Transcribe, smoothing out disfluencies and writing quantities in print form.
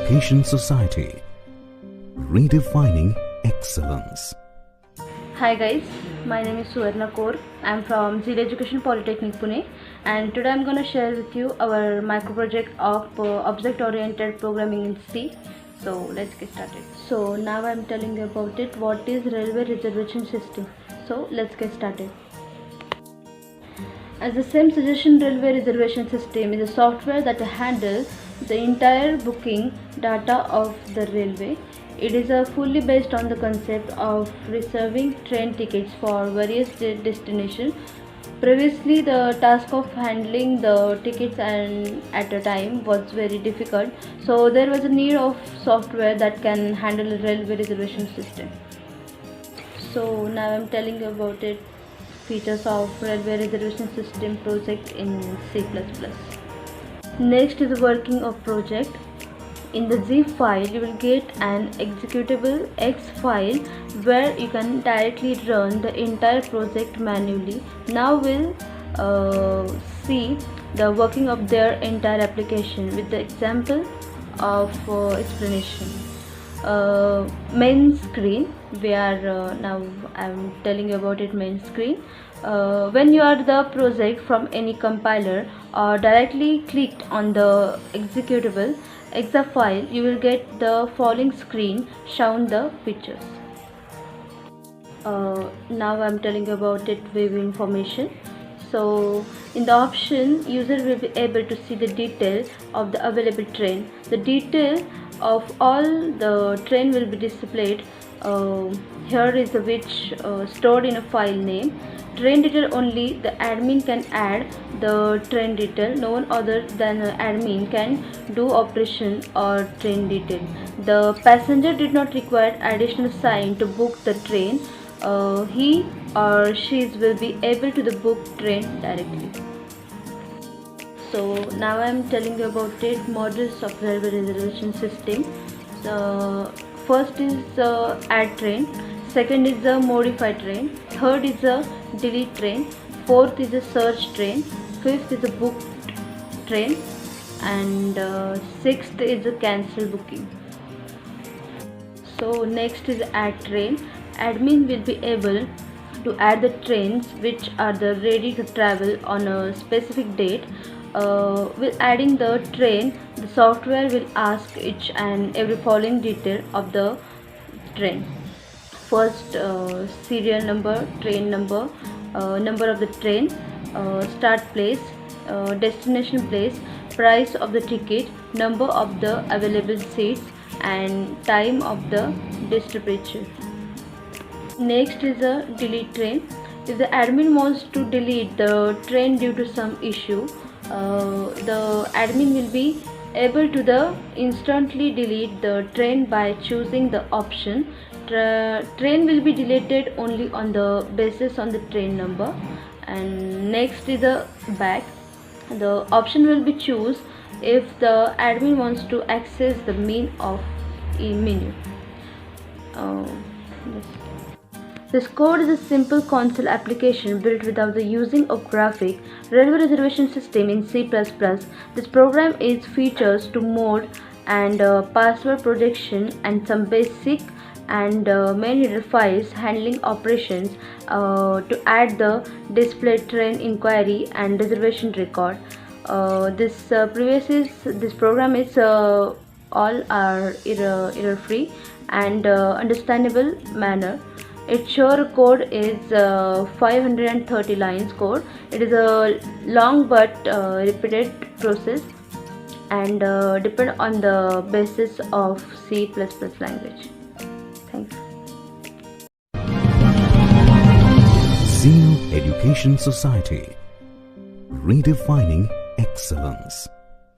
Education Society, redefining excellence. Hi guys, my name is Suvarna Kaur. I am from Zeal Education Polytechnic Pune, and today I am going to share with you our micro project of object oriented programming in C. So let's get started. So now I am telling you about it. What is railway reservation system? So let's get started. As the same suggestion, railway reservation system is a software that handles the entire booking data of the railway. It is fully based on the concept of reserving train tickets for various destinations. Previously, the task of handling the tickets and at a time was very difficult, so there was a need of software that can handle a railway reservation system. So now I am telling you about it. Features of railway reservation system project in C++. Next is the working of project. In the zip file you will get an executable X file where you can directly run the entire project manually. Now we'll see the working of their entire application with the example of explanation. Main screen, we are now I'm telling you about it. Main screen, when you are the project from any compiler or directly clicked on the executable exa file, you will get the following screen shown the pictures. Now I'm telling you about it. View information. So in the option, user will be able to see the detail of the available train. The detail of all the train will be displayed. Here is the which stored in a file name. Train detail only the admin can add the train detail. No one other than admin can do operation or train detail. The passenger did not require additional sign to book the train. He or she will be able to the book train directly. So now I am telling you about it. Models of railway reservation system. First is add train, second is a modify train, third is a delete train, fourth is a search train, fifth is a booked train, and sixth is a cancel booking. So next is add train. Admin will be able to add the trains which are ready to travel on a specific date. With adding the train, the software will ask each and every following detail of the train. First, serial number, train number, number of the train, start place, destination place, price of the ticket, number of the available seats, and time of the departure. Next is a delete train. If the admin wants to delete the train due to some issue, the admin will be able to instantly delete the train by choosing the option. Train will be deleted only on the basis on the train number. And next is the back. The option will be choose if the admin wants to access the menu. This code is a simple console application built without the using of graphic railway reservation system in C++. This program is features to mode and password protection and some basic and main header files handling operations to add the display train inquiry and reservation record. This program is all are error free and understandable manner. Its sure code is 530 lines code. It is a long but repeated process and depend on the basis of C++ language. Thank you. Zeal Education Society, redefining excellence.